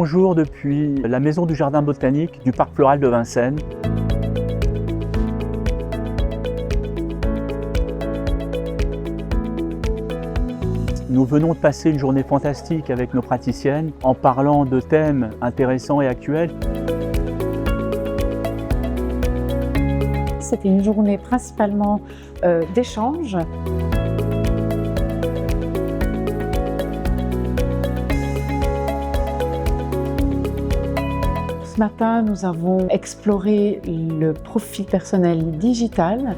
Bonjour depuis la maison du jardin botanique du parc floral de Vincennes. Nous venons de passer une journée fantastique avec nos praticiennes en parlant de thèmes intéressants et actuels. C'était une journée principalement d'échanges. Ce matin, nous avons exploré le profil personnel digital.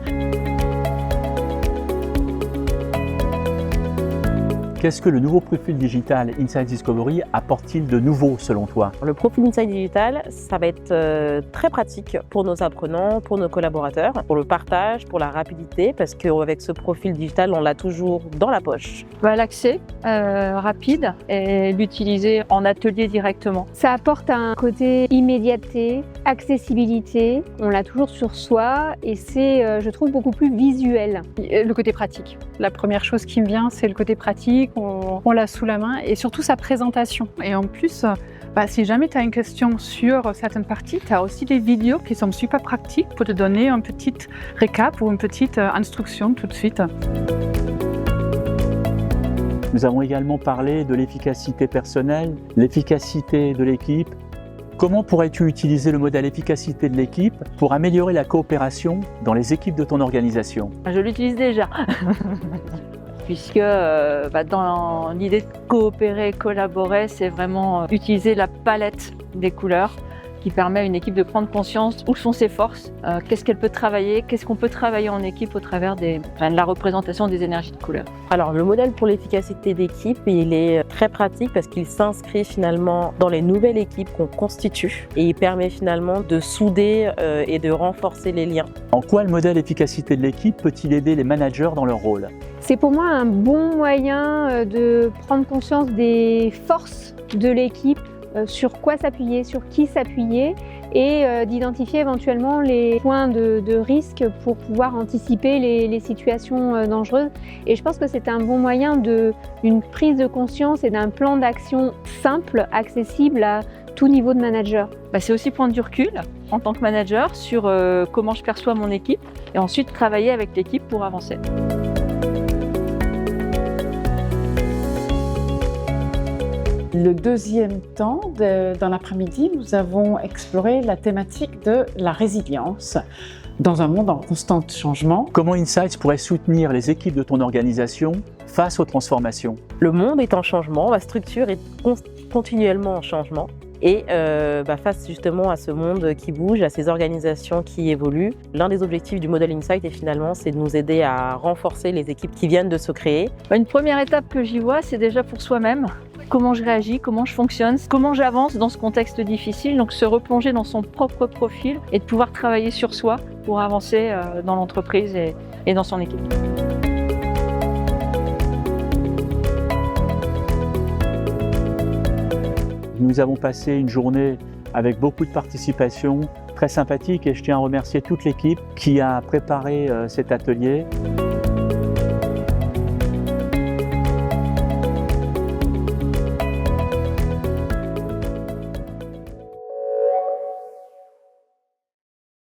Qu'est-ce que le nouveau profil digital Insight Discovery apporte-t-il de nouveau selon toi? Le profil Insight Digital, ça va être très pratique pour nos apprenants, pour nos collaborateurs, pour le partage, pour la rapidité, parce qu'avec ce profil digital, on l'a toujours dans la poche. L'accès rapide et l'utiliser en atelier directement. Ça apporte un côté immédiateté, accessibilité, on l'a toujours sur soi et c'est, je trouve, beaucoup plus visuel. Le côté pratique. La première chose qui me vient, c'est le côté pratique, on l'a sous la main et surtout sa présentation. Et en plus, si jamais tu as une question sur certaines parties, tu as aussi des vidéos qui sont super pratiques pour te donner un petit récap ou une petite instruction tout de suite. Nous avons également parlé de l'efficacité personnelle, l'efficacité de l'équipe. Comment pourrais-tu utiliser le modèle efficacité de l'équipe pour améliorer la coopération dans les équipes de ton organisation? Je l'utilise déjà, puisque dans l'idée de coopérer, collaborer, c'est vraiment utiliser la palette des couleurs qui permet à une équipe de prendre conscience où sont ses forces, qu'est-ce qu'elle peut travailler, qu'est-ce qu'on peut travailler en équipe au travers de la représentation des énergies de couleurs. Alors le modèle pour l'efficacité d'équipe, il est très pratique parce qu'il s'inscrit finalement dans les nouvelles équipes qu'on constitue et il permet finalement de souder et de renforcer les liens. En quoi le modèle efficacité de l'équipe peut-il aider les managers dans leur rôle? C'est pour moi un bon moyen de prendre conscience des forces de l'équipe, sur quoi s'appuyer, sur qui s'appuyer et d'identifier éventuellement les points de risque pour pouvoir anticiper les situations dangereuses. Et je pense que c'est un bon moyen d'une prise de conscience et d'un plan d'action simple, accessible à tout niveau de manager. C'est aussi prendre du recul en tant que manager sur comment je perçois mon équipe et ensuite travailler avec l'équipe pour avancer. Le deuxième temps, dans l'après-midi, nous avons exploré la thématique de la résilience dans un monde en constant changement. Comment Insights pourrait soutenir les équipes de ton organisation face aux transformations? Le monde est en changement, la structure est continuellement en changement. Et face justement à ce monde qui bouge, à ces organisations qui évoluent, l'un des objectifs du modèle Insight c'est de nous aider à renforcer les équipes qui viennent de se créer. Une première étape que j'y vois, c'est déjà pour soi-même. Comment je réagis, comment je fonctionne, comment j'avance dans ce contexte difficile. Donc se replonger dans son propre profil et de pouvoir travailler sur soi pour avancer dans l'entreprise et dans son équipe. Nous avons passé une journée avec beaucoup de participation, très sympathique, et je tiens à remercier toute l'équipe qui a préparé cet atelier.